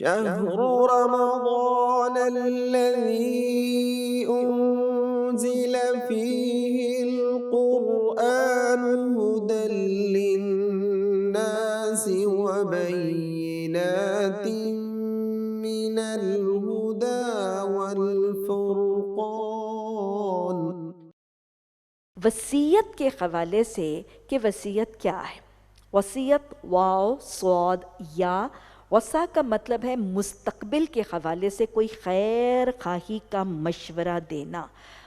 شهر رمضان الذي أنزل فيه القرآن هدى للناس وبينات من الهدى والفرقان۔ وصیت کے حوالے سے کہ وصیت کیا ہے؟ وصیت واو صاد یا وصا کا مطلب ہے مستقبل کے حوالے سے کوئی خیر خواہی کا مشورہ دینا،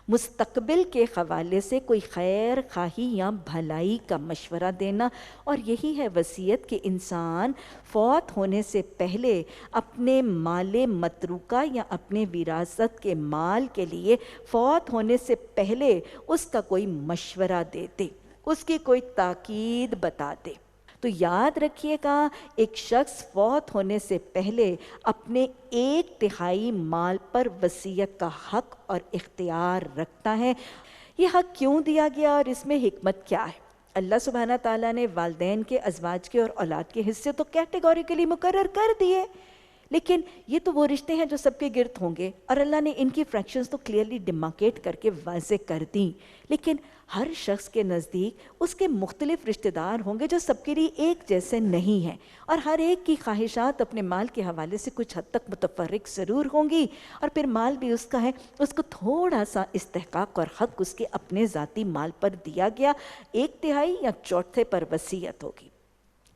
مستقبل کے حوالے سے کوئی خیر خواہی یا بھلائی کا مشورہ دینا، اور یہی ہے وصیت کہ انسان فوت ہونے سے پہلے اپنے مال متروکہ یا اپنے وراثت کے مال کے لیے فوت ہونے سے پہلے اس کا کوئی مشورہ دے دے، اس کی کوئی تاکید بتا دے۔ تو یاد رکھیے گا، ایک شخص فوت ہونے سے پہلے اپنے 1/3 مال پر وصیت کا حق اور اختیار رکھتا ہے۔ یہ حق کیوں دیا گیا اور اس میں حکمت کیا ہے؟ اللہ سبحانہ تعالیٰ نے والدین کے، ازواج کے اور اولاد کے حصے تو کیٹیگوریکلی مقرر کر دیے، لیکن یہ تو وہ رشتے ہیں جو سب کے گرد ہوں گے، اور اللہ نے ان کی فریکشنز تو کلیئرلی ڈیمارکیٹ کر کے واضح کر دیں، لیکن ہر شخص کے نزدیک اس کے مختلف رشتہ دار ہوں گے جو سب کے لیے ایک جیسے نہیں ہیں، اور ہر ایک کی خواہشات اپنے مال کے حوالے سے کچھ حد تک متفرق ضرور ہوں گی، اور پھر مال بھی اس کا ہے، اس کو تھوڑا سا استحقاق اور حق اس کے اپنے ذاتی مال پر دیا گیا، 1/3 یا 1/4 پر وصیت ہوگی۔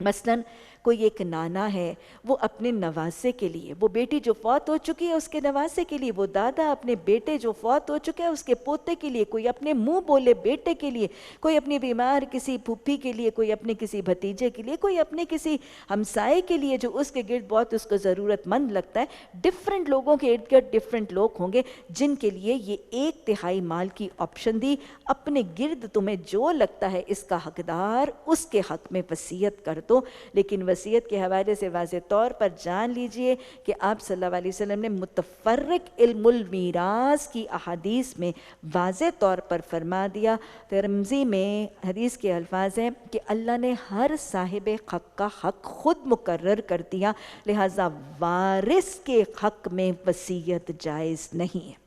مثلاً کوئی ایک نانا ہے، وہ اپنے نواسے کے لیے، وہ بیٹی جو فوت ہو چکی ہے اس کے نواسے کے لیے، وہ دادا اپنے بیٹے جو فوت ہو چکے ہیں اس کے پوتے کے لیے، کوئی اپنے منہ بولے بیٹے کے لیے، کوئی اپنی بیمار کسی پھوپھی کے لیے، کوئی اپنے کسی بھتیجے کے لیے، کوئی اپنے کسی ہمسائے کے لیے جو اس کے گرد بہت اس کو ضرورت مند لگتا ہے۔ ڈفرینٹ لوگوں کے ارد گرد ڈفرینٹ لوگ ہوں گے جن کے لیے یہ 1/3 مال کی آپشن دی۔ اپنے گرد تمہیں جو لگتا ہے اس کا حقدار، اس کے حق میں وصیت کر دو، لیکن وصیت کے حوالے سے واضح طور پر جان لیجئے کہ آپ صلی اللہ علیہ وسلم نے متفرق علم المیراث کی احادیث میں واضح طور پر فرما دیا۔ ترمذی میں حدیث کے الفاظ ہیں کہ اللہ نے ہر صاحب حق کا حق خود مقرر کر دیا، لہٰذا وارث کے حق میں وصیت جائز نہیں ہے۔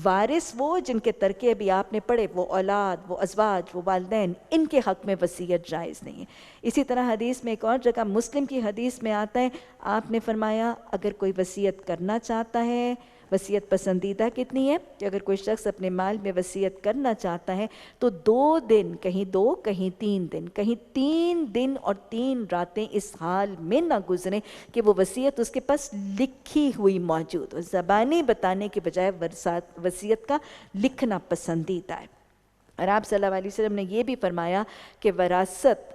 وارث وہ جن کے ترکے بھی آپ نے پڑھے، وہ اولاد، وہ ازواج، وہ والدین، ان کے حق میں وصیت جائز نہیں ہے۔ اسی طرح حدیث میں ایک اور جگہ مسلم کی حدیث میں آتا ہے، آپ نے فرمایا اگر کوئی وصیت کرنا چاہتا ہے، وصیت پسندیدہ کتنی ہے کہ اگر کوئی شخص اپنے مال میں وصیت کرنا چاہتا ہے تو 2 دن، کہیں 2 کہیں 3 دن، کہیں 3 دن اور 3 راتیں اس حال میں نہ گزریں کہ وہ وصیت اس کے پاس لکھی ہوئی موجود ہو۔ زبانی بتانے کے بجائے وصیت کا لکھنا پسندیدہ ہے۔ اور آپ صلی اللہ علیہ وسلم نے یہ بھی فرمایا کہ وراثت،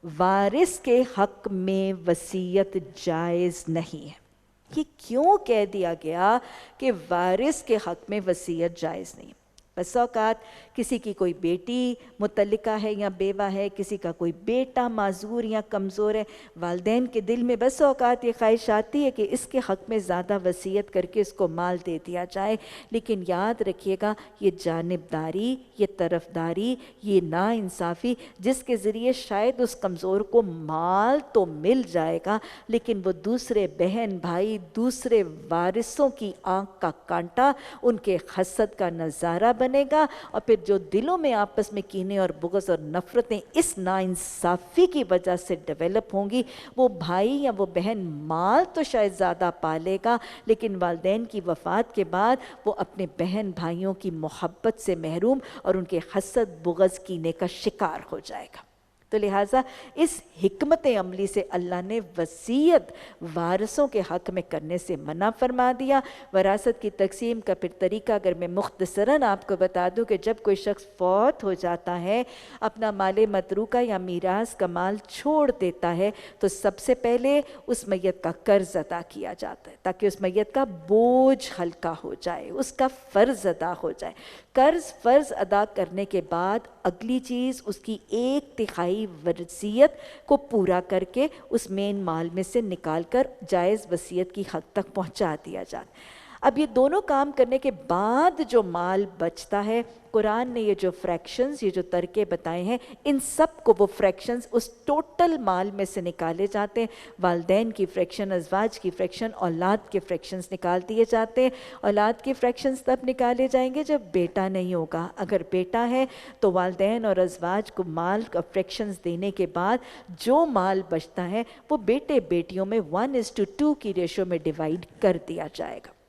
وارث کے حق میں وصیت جائز نہیں ہے۔ یہ کیوں کہہ دیا گیا کہ وارث کے حق میں وصیت جائز نہیں؟ بس اوقات کسی کی کوئی بیٹی متعلقہ ہے یا بیوہ ہے، کسی کا کوئی بیٹا معذور یا کمزور ہے، والدین کے دل میں بس اوقات یہ خواہش آتی ہے کہ اس کے حق میں زیادہ وصیت کر کے اس کو مال دے دیا جائے، لیکن یاد رکھیے گا یہ جانبداری، یہ طرفداری، یہ ناانصافی جس کے ذریعے شاید اس کمزور کو مال تو مل جائے گا لیکن وہ دوسرے بہن بھائی، دوسرے وارثوں کی آنکھ کا کانٹا، ان کے حسد کا نظارہ بنے گا، اور پھر جو دلوں میں آپس میں کینے اور بغض اور نفرتیں اس ناانصافی کی وجہ سے ڈیولپ ہوں گی، وہ بھائی یا وہ بہن مال تو شاید زیادہ پالے گا لیکن والدین کی وفات کے بعد وہ اپنے بہن بھائیوں کی محبت سے محروم اور ان کے حسد بغض کینے کا شکار ہو جائے گا۔ تو لہٰذا اس حکمت عملی سے اللہ نے وصیت وارثوں کے حق میں کرنے سے منع فرما دیا۔ وراثت کی تقسیم کا پھر طریقہ اگر میں مختصراً آپ کو بتا دوں کہ جب کوئی شخص فوت ہو جاتا ہے، اپنا مال متروکہ یا میراث کا مال چھوڑ دیتا ہے، تو سب سے پہلے اس میت کا قرض ادا کیا جاتا ہے تاکہ اس میت کا بوجھ ہلکا ہو جائے، اس کا فرض ادا ہو جائے۔ فرض ادا کرنے کے بعد اگلی چیز اس کی 1/3 وصیت کو پورا کر کے اس مین مال میں سے نکال کر جائز وصیت کی حد تک پہنچا دیا جاتا۔ اب یہ دونوں کام کرنے کے بعد جو مال بچتا ہے، قرآن نے یہ جو فریکشنز، یہ جو ترکے بتائے ہیں، ان سب کو وہ فریکشنز اس ٹوٹل مال میں سے نکالے جاتے ہیں۔ والدین کی فریکشن، ازواج کی فریکشن، اولاد کے فریکشنز نکال دیے جاتے ہیں۔ اولاد کی فریکشنز تب نکالے جائیں گے جب بیٹا نہیں ہوگا۔ اگر بیٹا ہے تو والدین اور ازواج کو مال کا فریکشنز دینے کے بعد جو مال بچتا ہے وہ بیٹے بیٹیوں میں 1:2 کی ریشو میں ڈیوائیڈ کر دیا جائے گا۔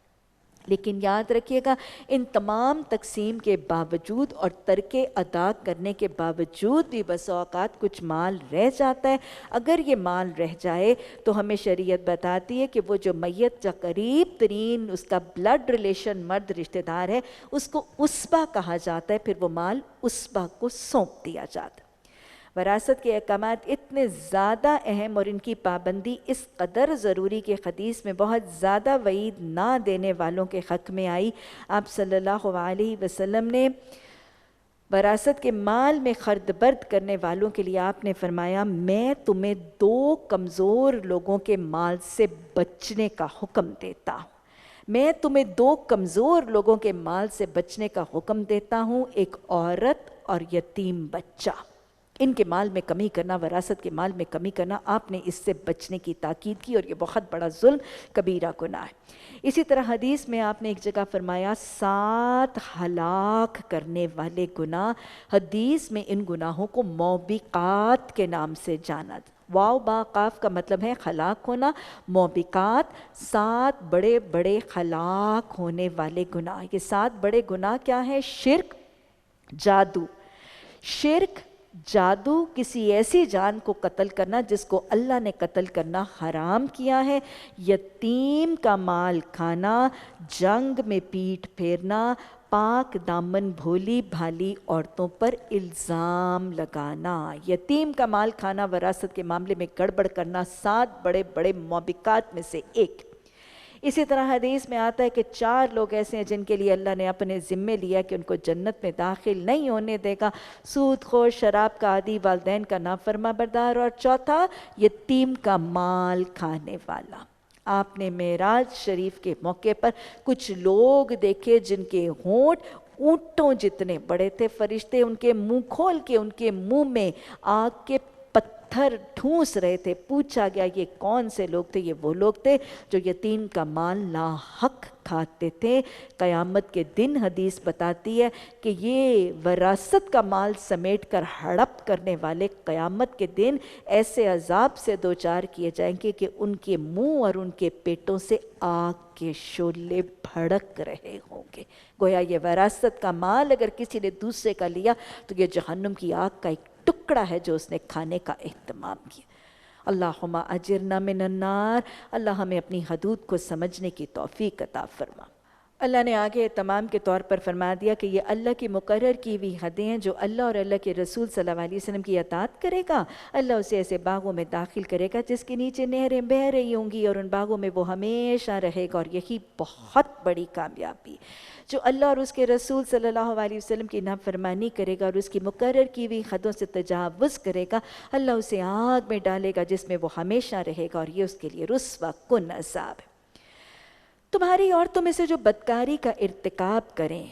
لیکن یاد رکھیے گا، ان تمام تقسیم کے باوجود اور ترکے ادا کرنے کے باوجود بھی بس اوقات کچھ مال رہ جاتا ہے۔ اگر یہ مال رہ جائے تو ہمیں شریعت بتاتی ہے کہ وہ جو میت کا قریب ترین اس کا بلڈ ریلیشن مرد رشتہ دار ہے، اس کو عصبہ کہا جاتا ہے، پھر وہ مال عصبہ کو سونپ دیا جاتا ہے۔ وراثت کے احکامات اتنے زیادہ اہم اور ان کی پابندی اس قدر ضروری کہ حدیث میں بہت زیادہ وعید نہ دینے والوں کے حق میں آئی۔ آپ صلی اللہ علیہ وسلم نے وراثت کے مال میں خرد برد کرنے والوں کے لیے آپ نے فرمایا، میں تمہیں 2 کمزور لوگوں کے مال سے بچنے کا حکم دیتا ہوں۔ میں تمہیں 2 کمزور لوگوں کے مال سے بچنے کا حکم دیتا ہوں، ایک عورت اور یتیم بچہ۔ ان کے مال میں کمی کرنا، وراثت کے مال میں کمی کرنا، آپ نے اس سے بچنے کی تاکید کی، اور یہ بہت بڑا ظلم، کبیرہ گناہ ہے۔ اسی طرح حدیث میں آپ نے ایک جگہ فرمایا 7 ہلاک کرنے والے گناہ، حدیث میں ان گناہوں کو موبقات کے نام سے جانا۔ واو با قاف کا مطلب ہے ہلاک ہونا، موبقات 7 بڑے بڑے ہلاک ہونے والے گناہ۔ یہ 7 بڑے گناہ کیا ہیں؟ شرک، جادو، شرک، جادو، کسی ایسی جان کو قتل کرنا جس کو اللہ نے قتل کرنا حرام کیا ہے، یتیم کا مال کھانا، جنگ میں پیٹھ پھیرنا، پاک دامن بھولی بھالی عورتوں پر الزام لگانا۔ یتیم کا مال کھانا، وراثت کے معاملے میں گڑبڑ کرنا، 7 بڑے بڑے موبقات میں سے ایک۔ اسی طرح حدیث میں آتا ہے کہ 4 لوگ ایسے ہیں جن کے لیے اللہ نے اپنے ذمے لیا کہ ان کو جنت میں داخل نہیں ہونے دے گا، سود خور، شراب کا عادی، والدین کا نافرما بردار، اور چوتھا یتیم کا مال کھانے والا۔ آپ نے معراج شریف کے موقع پر کچھ لوگ دیکھے جن کے ہونٹ اونٹوں جتنے بڑے تھے، فرشتے ان کے منہ کھول کے ان کے منہ میں آگ کے پتھر ٹھونس رہے تھے۔ پوچھا گیا یہ کون سے لوگ تھے؟ یہ وہ لوگ تھے جو یتیم کا مال لاحق کھاتے تھے۔ قیامت کے دن حدیث بتاتی ہے کہ یہ وراثت کا مال سمیٹ کر ہڑپ کرنے والے قیامت کے دن ایسے عذاب سے دوچار کیے جائیں گے کہ ان کے منہ اور ان کے پیٹوں سے آگ کے شعلے بھڑک رہے ہوں گے۔ گویا یہ وراثت کا مال اگر کسی نے دوسرے کا لیا تو یہ جہنم کی آگ کا ایک ٹکڑا ہے جو اس نے کھانے کا اہتمام کیا۔ اللہم اجرنا من النار۔ اللہ ہمیں اپنی حدود کو سمجھنے کی توفیق عطا فرما۔ اللہ نے آگے اہتمام کے طور پر فرما دیا کہ یہ اللہ کی مقرر کی ہوئی حدیں ہیں، جو اللہ اور اللہ کے رسول صلی اللہ علیہ وسلم کی اطاعت کرے گا اللہ اسے ایسے باغوں میں داخل کرے گا جس کے نیچے نہریں بہہ رہی ہوں گی، اور ان باغوں میں وہ ہمیشہ رہے گا، اور یہی بہت بڑی کامیابی۔ جو اللہ اور اس کے رسول صلی اللہ علیہ وسلم کی نافرمانی کرے گا اور اس کی مقرر کی ہوئی حدوں سے تجاوز کرے گا، اللہ اسے آگ میں ڈالے گا جس میں وہ ہمیشہ رہے گا، اور یہ اس کے لیے رسوا کن عذاب ہے۔ تمہاری عورتوں میں سے جو بدکاری کا ارتکاب کریں،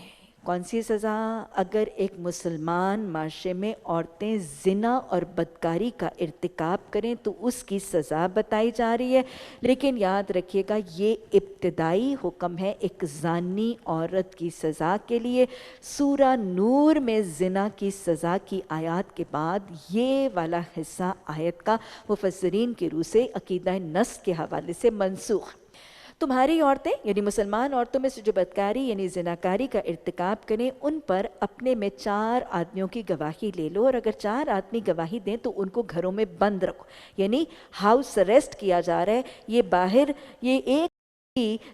کون سی سزا؟ اگر ایک مسلمان معاشرے میں عورتیں زنا اور بدکاری کا ارتکاب کریں تو اس کی سزا بتائی جا رہی ہے، لیکن یاد رکھیے گا یہ ابتدائی حکم ہے ایک زانی عورت کی سزا کے لیے۔ سورہ نور میں زنا کی سزا کی آیات کے بعد یہ والا حصہ آیت کا مفسرین کی روح سے عقیدہ نسخ کے حوالے سے منسوخ۔ تمہاری عورتیں یعنی مسلمان عورتوں میں سے جو بدکاری یعنی زناکاری کا ارتکاب کریں، ان پر اپنے میں 4 آدمیوں کی گواہی لے لو، اور اگر 4 آدمی گواہی دیں تو ان کو گھروں میں بند رکھو، یعنی ہاؤس اریسٹ کیا جا رہا ہے۔ یہ باہر یہ ایک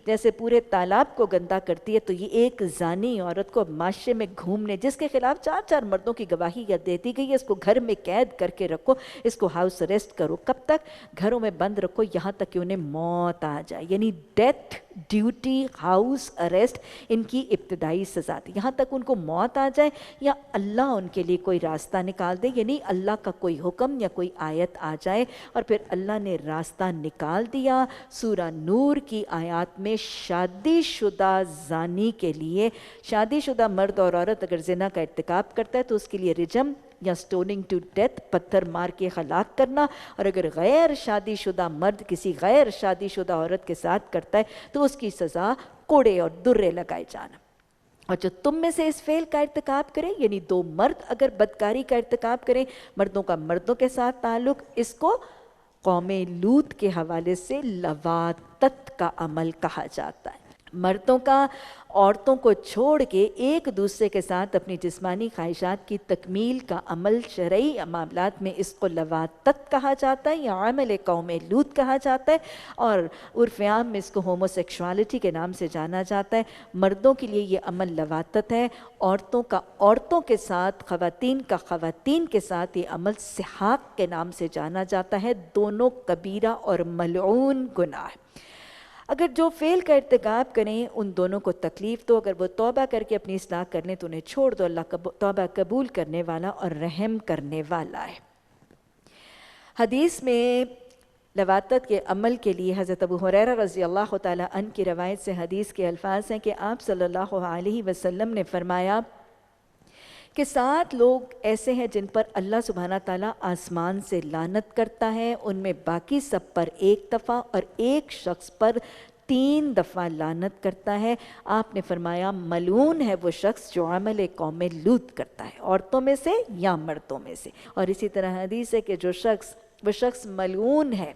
جیسے پورے تالاب کو گندا کرتی ہے، تو یہ ایک زانی عورت کو معاشرے میں گھومنے جس کے خلاف 4 مردوں کی گواہی یا دے دی گئی ہے، اس کو گھر میں قید کر کے رکھو، اس کو ہاؤس اریسٹ کرو۔ کب تک؟ گھروں میں بند رکھو، یہاں تک کہ انہیں موت آ جائے، یعنی ڈیتھ ڈیوٹی، ہاؤس اریسٹ ان کی ابتدائی سزا تھی، یہاں تک ان کو موت آ جائے یا اللہ ان کے لیے کوئی راستہ نکال دے، یعنی اللہ کا کوئی حکم یا کوئی آیت آ جائے اور پھر اللہ نے راستہ نکال دیا۔ سورہ نور کی آیات میں شادی شدہ زانی کے لیے، شادی شدہ مرد اور عورت اگر زنا کا ارتکاب کرتا ہے تو اس کے لیے رجم یا سٹوننگ ٹو ڈیتھ، پتھر مار کے ہلاک کرنا، اور اگر غیر شادی شدہ مرد کسی غیر شادی شدہ عورت کے ساتھ کرتا ہے تو اس کی سزا کوڑے اور درے لگائے جانا۔ اور جو تم میں سے اس فعل کا ارتکاب کرے، یعنی دو مرد اگر بدکاری کا ارتکاب کریں، مردوں کا مردوں کے ساتھ تعلق، اس کو قوم لوط کے حوالے سے لواطت کا عمل کہا جاتا ہے۔ مردوں کا عورتوں کو چھوڑ کے ایک دوسرے کے ساتھ اپنی جسمانی خواہشات کی تکمیل کا عمل شرعی معاملات میں اس کو لواطت کہا جاتا ہے یا عمل قوم لوط کہا جاتا ہے، اور عرف عام میں اس کو ہومو سیکشوالٹی کے نام سے جانا جاتا ہے۔ مردوں کے لیے یہ عمل لواطت ہے، عورتوں کا عورتوں کے ساتھ، خواتین کا خواتین کے ساتھ یہ عمل سحاق کے نام سے جانا جاتا ہے۔ دونوں کبیرہ اور ملعون گناہ ہے۔ اگر جو فعل کا ارتکاب کریں ان دونوں کو تکلیف دو، اگر وہ توبہ کر کے اپنی اصلاح کر لیں تو انہیں چھوڑ دو، اللہ توبہ قبول کرنے والا اور رحم کرنے والا ہے۔ حدیث میں لواطت کے عمل کے لیے حضرت ابو ہریرہ رضی اللہ تعالیٰ عنہ کی روایت سے حدیث کے الفاظ ہیں کہ آپ صلی اللہ علیہ وسلم نے فرمایا کہ 7 لوگ ایسے ہیں جن پر اللہ سبحانہ تعالیٰ آسمان سے لعنت کرتا ہے، ان میں باقی سب پر 1 دفعہ اور ایک شخص پر 3 دفعہ لعنت کرتا ہے۔ آپ نے فرمایا ملعون ہے وہ شخص جو عمل قوم لوط کرتا ہے، عورتوں میں سے یا مردوں میں سے۔ اور اسی طرح حدیث ہے کہ وہ شخص ملعون ہے،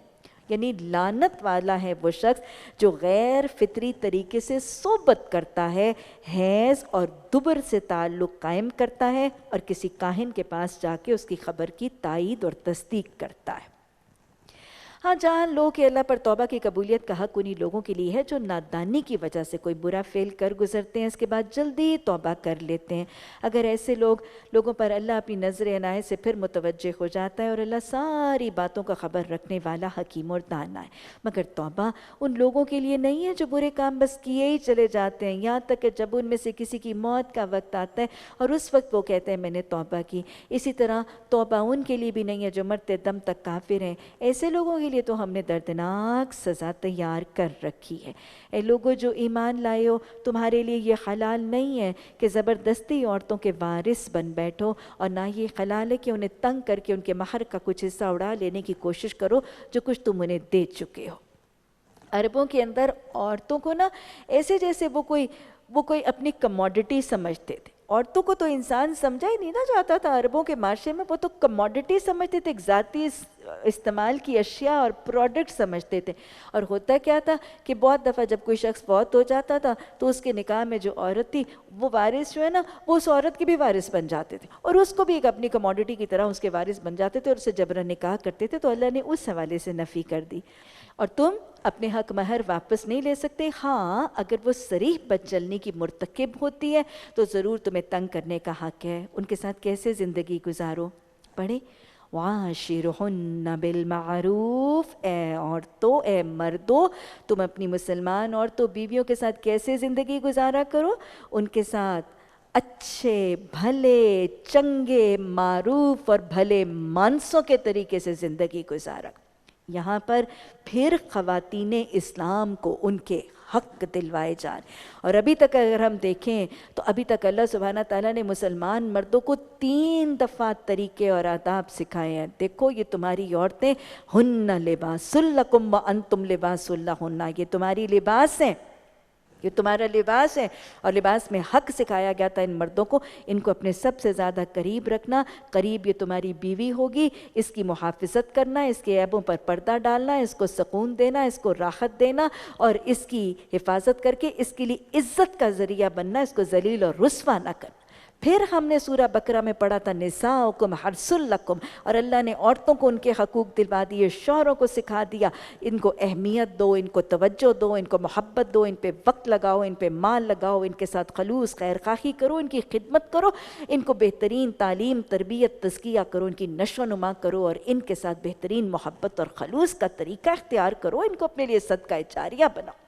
یعنی لعنت والا ہے وہ شخص جو غیر فطری طریقے سے صحبت کرتا ہے، حیض اور دبر سے تعلق قائم کرتا ہے اور کسی کاہن کے پاس جا کے اس کی خبر کی تائید اور تصدیق کرتا ہے۔ ہاں جان لو کہ اللہ پر توبہ کی قبولیت کا حق انہی لوگوں کے لیے ہے جو نادانی کی وجہ سے کوئی برا فعل کر گزرتے ہیں، اس کے بعد جلدی توبہ کر لیتے ہیں۔ اگر ایسے لوگوں پر اللہ اپنی نظر عنایت سے پھر متوجہ ہو جاتا ہے، اور اللہ ساری باتوں کا خبر رکھنے والا حکیم اور دانا ہے۔ مگر توبہ ان لوگوں کے لیے نہیں ہے جو برے کام بس کیے ہی چلے جاتے ہیں، یہاں تک کہ جب ان میں سے کسی کی موت کا وقت آتا ہے اور اس وقت وہ کہتے ہیں میں نے توبہ کی۔ اسی طرح توبہ ان کے لیے بھی نہیں ہے جو مرتے دم تک کافر ہیں، ایسے لوگوں کے لیے تو ہم نے دردناک سزا تیار کر رکھی ہے۔ اے لوگو جو ایمان لائے ہو، تمہارے لیے یہ حلال نہیں ہے کہ زبردستی عورتوں کے وارث بن بیٹھو، اور نہ یہ حلال ہے کہ انہیں تنگ کر کے ان کے مہر کا کچھ حصہ اڑا لینے کی کوشش کرو جو کچھ تم انہیں دے چکے ہو۔ عربوں کے اندر عورتوں کو نا ایسے جیسے وہ کوئی اپنی کموڈٹی سمجھتے تھے۔ عورتوں کو تو انسان سمجھا ہی نہیں نہ جاتا تھا عربوں کے معاشرے میں، وہ تو کموڈٹی سمجھتے تھے، ایک ذاتی استعمال کی اشیاء اور پروڈکٹ سمجھتے تھے۔ اور ہوتا کیا تھا کہ بہت دفعہ جب کوئی شخص فوت ہو جاتا تھا تو اس کے نکاح میں جو عورت تھی وہ وارث جو ہے نا وہ اس عورت کے بھی وارث بن جاتے تھے، اور اس کو بھی ایک اپنی کموڈٹی کی طرح اس کے وارث بن جاتے تھے اور اسے جبرن نکاح کرتے تھے۔ تو اللہ نے اس حوالے سے نفی کر دی۔ اور تم اپنے حق مہر واپس نہیں لے سکتے، ہاں اگر وہ صریح بد چلنی کی مرتکب ہوتی ہے تو ضرور تمہیں تنگ کرنے کا حق ہے۔ ان کے ساتھ کیسے زندگی گزارو، پڑھیں وَعَاشِرْهُنَّ بِالْمَعْرُوفِ، اے عورتوں اے مردوں تم اپنی مسلمان عورتوں بیویوں کے ساتھ کیسے زندگی گزارا کرو، ان کے ساتھ اچھے بھلے چنگے معروف اور بھلے مانسوں کے طریقے سے زندگی گزارا۔ یہاں پر پھر خواتین اسلام کو ان کے حق دلوائے جائیں۔ اور ابھی تک اگر ہم دیکھیں تو ابھی تک اللہ سبحانہ تعالیٰ نے مسلمان مردوں کو 3 دفعہ طریقے اور آداب سکھائے ہیں۔ دیکھو یہ تمہاری عورتیں ہن لباس لکم وانتم لباس لہن، یہ تمہاری لباس ہیں، یہ تمہارا لباس ہے۔ اور لباس میں حق سکھایا گیا تھا ان مردوں کو، ان کو اپنے سب سے زیادہ قریب رکھنا، قریب یہ تمہاری بیوی ہوگی، اس کی محافظت کرنا، اس کے عیبوں پر پردہ ڈالنا، اس کو سکون دینا، اس کو راحت دینا اور اس کی حفاظت کر کے اس کے لیے عزت کا ذریعہ بننا، اس کو ذلیل اور رسوا نہ کرنا۔ پھر ہم نے سورہ بقرہ میں پڑھا تھا نساؤکم حرث لکم، اور اللہ نے عورتوں کو ان کے حقوق دلوا دیے، شوہروں کو سکھا دیا ان کو اہمیت دو، ان کو توجہ دو، ان کو محبت دو، ان پہ وقت لگاؤ، ان پہ مال لگاؤ، ان کے ساتھ خلوص خیر خواہی کرو، ان کی خدمت کرو، ان کو بہترین تعلیم تربیت تزکیہ کرو، ان کی نشو و نما کرو، اور ان کے ساتھ بہترین محبت اور خلوص کا طریقہ اختیار کرو، ان کو اپنے لیے صدقہ جاریہ بناؤ۔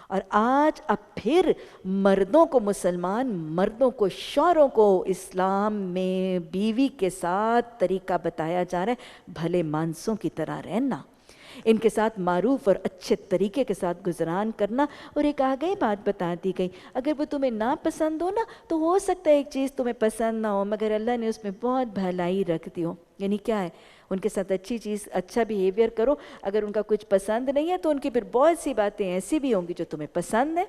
اور آج اب پھر مردوں کو مسلمان مردوں کو شوہروں کو اسلام میں بیوی کے ساتھ طریقہ بتایا جا رہا ہے بھلے مانسوں کی طرح رہنا، ان کے ساتھ معروف اور اچھے طریقے کے ساتھ گزران کرنا۔ اور ایک آگے بات بتا دی گئی، اگر وہ تمہیں نا پسند ہو نا تو ہو سکتا ہے ایک چیز تمہیں پسند نہ ہو مگر اللہ نے اس میں بہت بھلائی رکھ دی ہو۔ یعنی کیا ہے، ان کے ساتھ اچھی چیز اچھا بیہیویئر کرو، اگر ان کا کچھ پسند نہیں ہے تو ان کی پھر بہت سی باتیں ایسی بھی ہوں گی جو تمہیں پسند ہے۔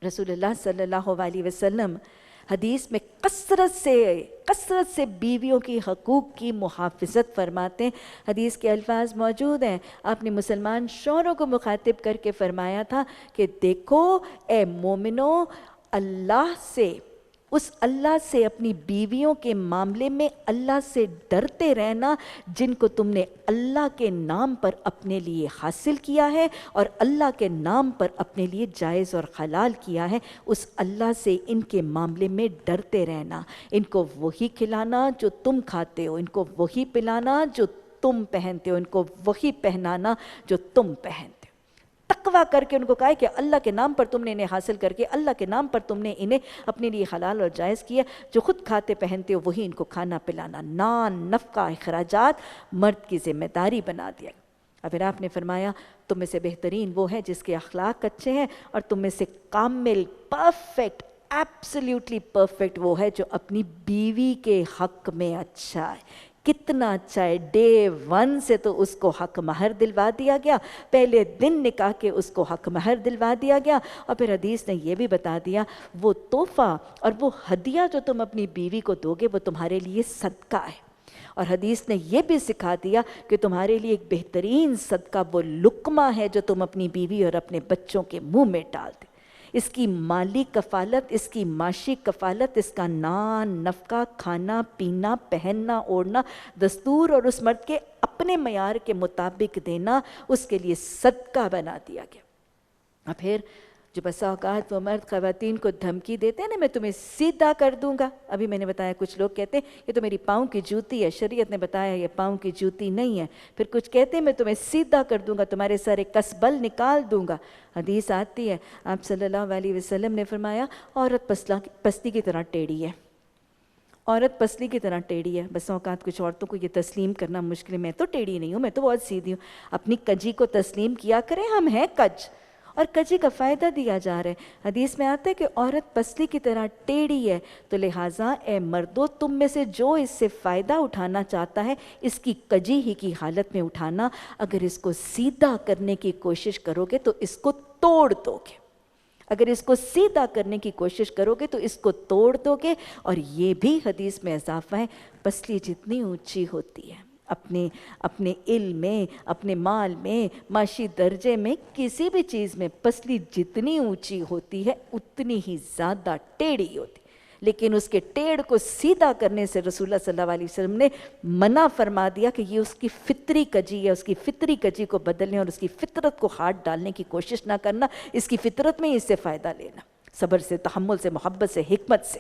رسول اللہ صلی اللہ علیہ وسلم حدیث میں کثرت سے بیویوں کی حقوق کی محافظت فرماتے ہیں۔ حدیث کے الفاظ موجود ہیں، آپ نے مسلمان شوہروں کو مخاطب کر کے فرمایا تھا کہ دیکھو اے مومنو، اس اللہ سے اپنی بیویوں کے معاملے میں اللہ سے ڈرتے رہنا جن کو تم نے اللہ کے نام پر اپنے لیے حاصل کیا ہے اور اللہ کے نام پر اپنے لیے جائز اور حلال کیا ہے، اس اللہ سے ان کے معاملے میں ڈرتے رہنا، ان کو وہی کھلانا جو تم کھاتے ہو، ان کو وہی پلانا جو تم پہنتے ہو، ان کو وہی پہنانا جو تم پہنتے ہو۔ تقویٰ کر کے ان کو کہا ہے کہ اللہ کے نام پر تم نے انہیں حاصل کر کے اللہ کے نام پر تم نے انہیں اپنے لیے حلال اور جائز کیا، جو خود کھاتے پہنتے ہو وہی ان کو کھانا پلانا، نان نفقہ اخراجات مرد کی ذمہ داری بنا دیا۔ اور پھر آپ نے فرمایا تم میں سے بہترین وہ ہے جس کے اخلاق اچھے ہیں، اور تم میں سے کامل پرفیکٹ ایبسلیوٹلی پرفیکٹ وہ ہے جو اپنی بیوی کے حق میں اچھا ہے۔ کتنا اچھا ہے، ڈے 1 سے تو اس کو حق مہر دلوا دیا گیا، پہلے دن نکاح کے اس کو حق مہر دلوا دیا گیا، اور پھر حدیث نے یہ بھی بتا دیا وہ تحفہ اور وہ ہدیہ جو تم اپنی بیوی کو دو گے وہ تمہارے لیے صدقہ ہے۔ اور حدیث نے یہ بھی سکھا دیا کہ تمہارے لیے ایک بہترین صدقہ وہ لقمہ ہے جو تم اپنی بیوی اور اپنے بچوں کے منہ میں ڈال دے۔ اس کی مالی کفالت، اس کی معاشی کفالت، اس کا نان نفقہ، کھانا پینا، پہننا اوڑھنا، دستور اور اس مرد کے اپنے معیار کے مطابق دینا اس کے لیے صدقہ بنا دیا گیا۔ اور پھر جو بسا اوقات وہ مرد خواتین کو دھمکی دیتے ہیں نا، میں تمہیں سیدھا کر دوں گا، ابھی میں نے بتایا کچھ لوگ کہتے ہیں یہ تو میری پاؤں کی جوتی ہے، شریعت نے بتایا یہ پاؤں کی جوتی نہیں ہے، پھر کچھ کہتے ہیں میں تمہیں سیدھا کر دوں گا، تمہارے سارے کسبل نکال دوں گا۔ حدیث آتی ہے، آپ صلی اللہ علیہ وسلم نے فرمایا عورت پستی کی طرح ٹیڑھی ہے، عورت پسلی کی طرح ٹیڑھی ہے۔ بس اوقات کچھ عورتوں کو یہ تسلیم کرنا مشکل ہے، میں تو ٹیڑھی نہیں ہوں، میں تو بہت سیدھی ہوں۔ اپنی کجی کو تسلیم کیا کریں، ہم ہیں کج، اور کجی کا فائدہ دیا جا رہا ہے۔ حدیث میں آتا ہے کہ عورت پسلی کی طرح ٹیڑھی ہے، تو لہٰذا اے مردو تم میں سے جو اس سے فائدہ اٹھانا چاہتا ہے اس کی کجی ہی کی حالت میں اٹھانا، اگر اس کو سیدھا کرنے کی کوشش کرو گے تو اس کو توڑ دو گے، اگر اس کو سیدھا کرنے کی کوشش کرو گے تو اس کو توڑ دو گے۔ اور یہ بھی حدیث میں اضافہ ہے، پسلی جتنی اونچی ہوتی ہے اپنے علم میں، اپنے مال میں، معاشی درجے میں، کسی بھی چیز میں پسلی جتنی اونچی ہوتی ہے اتنی ہی زیادہ ٹیڑھی ہوتی ہے۔ لیکن اس کے ٹیڑھ کو سیدھا کرنے سے رسول اللہ صلی اللہ علیہ وسلم نے منع فرما دیا کہ یہ اس کی فطری کجی ہے، اس کی فطری کجی کو بدلنے اور اس کی فطرت کو ہاتھ ڈالنے کی کوشش نہ کرنا، اس کی فطرت میں اس سے فائدہ لینا، صبر سے، تحمل سے، محبت سے، حکمت سے۔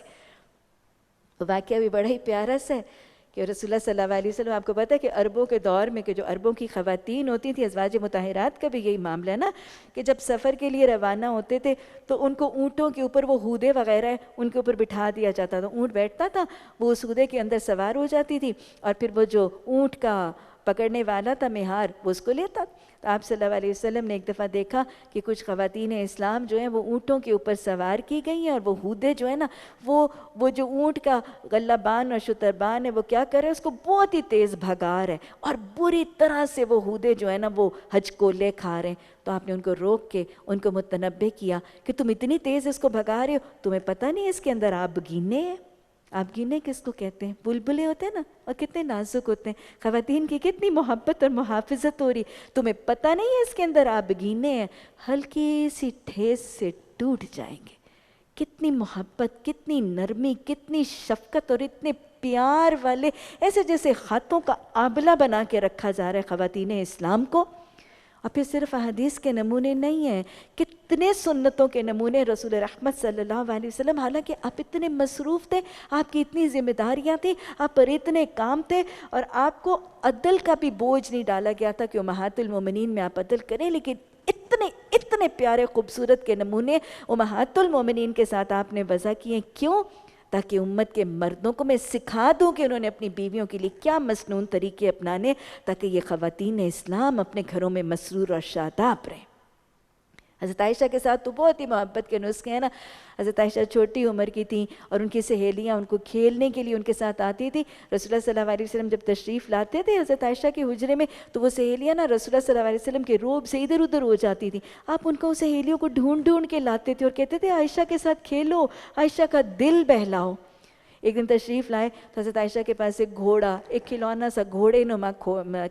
تو واقعہ بھی بڑا ہی پیارا سا ہے کہ رسول اللہ صلی اللہ علیہ وسلم، آپ کو پتہ ہے کہ عربوں کے دور میں کہ جو عربوں کی خواتین ہوتی تھیں، ازواج مطہرات کا بھی یہی معاملہ ہے نا، کہ جب سفر کے لیے روانہ ہوتے تھے تو ان کو اونٹوں کے اوپر وہ ہودے وغیرہ ان کے اوپر بٹھا دیا جاتا تھا، اونٹ بیٹھتا تھا، وہ اس ہودے کے اندر سوار ہو جاتی تھی، اور پھر وہ جو اونٹ کا پکڑنے والا تھا مہار وہ اس کو لیتا۔ تو آپ صلی اللہ علیہ وسلم نے ایک دفعہ دیکھا کہ کچھ خواتین اسلام جو ہیں وہ اونٹوں کے اوپر سوار کی گئی ہیں، اور وہ ہودے جو ہے نا وہ جو اونٹ کا غلبان اور شتربان ہے وہ کیا کر رہے ہیں، اس کو بہت ہی تیز بھگا رہے ہیں، اور بری طرح سے وہ ہودے جو ہے نا وہ ہچکولے کھا رہے ہیں۔ تو آپ نے ان کو روک کے ان کو متنبہ کیا کہ تم اتنی تیز اس کو بھگا رہے ہو، تمہیں پتہ نہیں اس کے اندر آپ گینے ہیں؟ آپ گینے کس کو کہتے ہیں؟ بلبلے ہوتے ہیں نا، اور کتنے نازک ہوتے ہیں، خواتین کی کتنی محبت اور محافظت ہو رہی، تمہیں پتہ نہیں ہے اس کے اندر آپ گینے ہیں، ہلکی سی ٹھیس سے ٹوٹ جائیں گے۔ کتنی محبت، کتنی نرمی، کتنی شفقت، اور اتنے پیار والے، ایسے جیسے ہاتھوں کا آبلہ بنا کے رکھا جا رہا ہے خواتین اسلام کو۔ اور پھر صرف احادیث کے نمونے نہیں ہیں، کتنے سنتوں کے نمونے رسول رحمت صلی اللہ علیہ وسلم، حالانکہ آپ اتنے مصروف تھے، آپ کی اتنی ذمہ داریاں تھیں، آپ پر اتنے کام تھے، اور آپ کو عدل کا بھی بوجھ نہیں ڈالا گیا تھا کہ امہات المومنین میں آپ عدل کریں، لیکن اتنے پیارے خوبصورت کے نمونے امہات المومنین کے ساتھ آپ نے وضع کیے. کیوں؟ تاکہ امت کے مردوں کو میں سکھا دوں کہ انہوں نے اپنی بیویوں کے لیے کیا مسنون طریقے اپنانے تاکہ یہ خواتین اسلام اپنے گھروں میں مسرور اور شاداب رہیں. حضرت عائشہ کے ساتھ تو بہت ہی محبت کے نسخے ہیں نا. حضرت عائشہ چھوٹی عمر کی تھیں اور ان کی سہیلیاں ان کو کھیلنے کے لیے ان کے ساتھ آتی تھی. رسول اللہ صلی اللہ علیہ وسلم جب تشریف لاتے تھے حضرت عائشہ کے حجرے میں تو وہ سہیلیاں نا رسول اللہ صلی اللہ علیہ وسلم کے روب سے ادھر ادھر ہو جاتی تھیں. آپ ان کو سہیلیوں کو ڈھونڈ کے لاتے تھے اور کہتے تھے عائشہ کے ساتھ کھیلو، عائشہ کا دل بہلاؤ. ایک دن تشریف لائے تو حضرت عائشہ کے پاس ایک گھوڑا، ایک کھلونا سا گھوڑے نما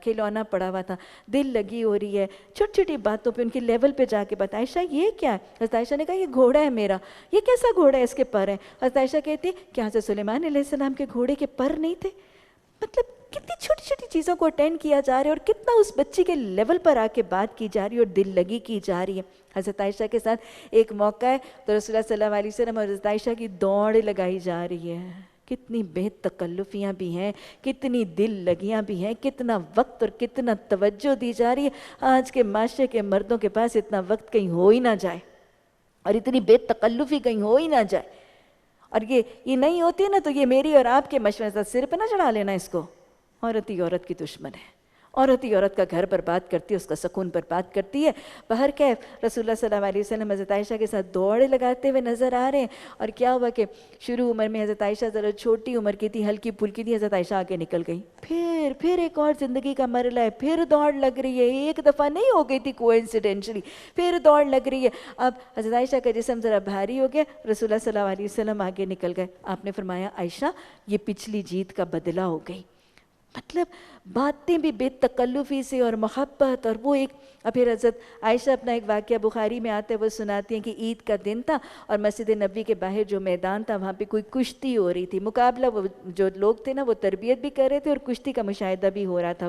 کھلونا پڑا ہوا تھا. دل لگی ہو رہی ہے، چھوٹی چھوٹی باتوں پہ ان کے لیول پہ جا کے بتا عائشہ یہ کیا ہے؟ حضرت عائشہ نے کہا یہ گھوڑا ہے میرا. یہ کیسا گھوڑا ہے؟ اس کے پر ہیں. حضرت عائشہ کہتی کہ حضرت سلیمان علیہ السلام کے گھوڑے کے پر نہیں تھے؟ مطلب کتنی چھوٹی چھوٹی چیزوں کو اٹینڈ کیا جا رہا ہے اور کتنا اس بچی کے لیول پر آ کے بات کی جا رہی ہے اور دل لگی کی جا رہی ہے. حضرت عائشہ کے ساتھ ایک موقع ہے تو رسول اللہ صلی اللہ علیہ وسلم اور حضرت عائشہ کی دوڑ لگائی جا رہی ہے. کتنی بے تکلفیاں بھی ہیں، کتنی دل لگیاں بھی ہیں، کتنا وقت اور کتنا توجہ دی جا رہی ہے. آج کے معاشرے کے مردوں کے پاس اتنا وقت کہیں ہو ہی نہ جائے اور اتنی بے تکلفی کہیں ہو ہی نہ جائے. اور یہ نہیں ہوتی ہے نا تو یہ میری اور آپ کے مشورے سے سر پہ نہ چڑھا لینا اس کو. عورت ہی عورت کی دشمن ہے، عورت ہی عورت کا گھر برباد کرتی ہے، اس کا سکون برباد کرتی ہے. بہر کیف رسول اللہ صلی اللہ علیہ وسلم حضرت عائشہ کے ساتھ دوڑے لگاتے ہوئے نظر آ رہے ہیں. اور کیا ہوا کہ شروع عمر میں حضرت عائشہ ذرا چھوٹی عمر کی تھی، ہلکی پھلکی تھی. حضرت عائشہ آگے نکل گئی. پھر ایک اور زندگی کا مرحلہ ہے، پھر دوڑ لگ رہی ہے. ایک دفعہ نہیں ہو گئی تھی کوئنسیڈنشلی، پھر دوڑ لگ رہی ہے. اب حضرت عائشہ کا جسم ذرا بھاری ہو گیا. رسول اللہ صلی اللہ علیہ وسلم آگے نکل گئے. آپ نے فرمایا عائشہ یہ پچھلی جیت کا بدلہ ہو گئی. مطلب باتیں بھی بے تکلفی سے اور محبت. اور وہ ایک اب پھر حضرت عائشہ اپنا ایک واقعہ بخاری میں آتا ہے وہ سناتی ہیں کہ عید کا دن تھا اور مسجد نبوی کے باہر جو میدان تھا وہاں پہ کوئی کشتی ہو رہی تھی. مقابلہ وہ جو لوگ تھے نا وہ تربیت بھی کر رہے تھے اور کشتی کا مشاہدہ بھی ہو رہا تھا.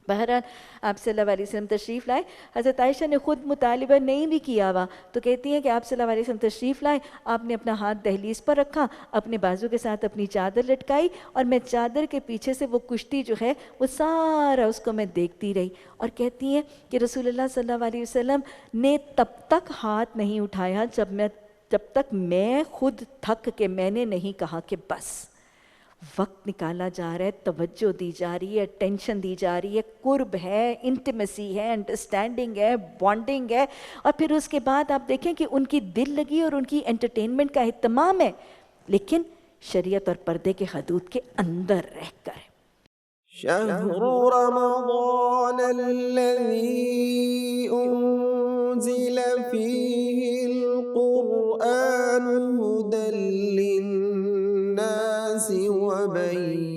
بہرحال آپ صلی اللہ علیہ وسلم تشریف لائے. حضرت عائشہ نے خود مطالبہ نہیں بھی کیا ہوا تو کہتی ہیں کہ آپ صلی اللہ علیہ وسلم تشریف لائے. آپ نے اپنا ہاتھ دہلیز پر رکھا، اپنے بازو کے ساتھ اپنی چادر لٹکائی اور میں چادر کے پیچھے سے وہ کشتی جو ہے وہ سارا اس کو میں دیکھتی رہی. اور کہتی ہیں کہ رسول اللہ صلی اللہ علیہ وسلم نے تب تک ہاتھ نہیں اٹھایا جب تک میں خود تھک کے میں نے نہیں کہا کہ بس. وقت نکالا جا رہا ہے، توجہ دی جا رہی ہے، ٹینشن دی جا رہی ہے، قرب ہے، انٹیمیسی ہے، انڈرسٹینڈنگ ہے، بانڈنگ ہے. اور پھر اس کے بعد آپ دیکھیں کہ ان کی دل لگی اور ان کی انٹرٹینمنٹ کا اہتمام ہے لیکن شریعت اور پردے کے حدود کے اندر رہ کر. شهر رمضان الذي أنزل فيه القرآن هدى للناس وبينات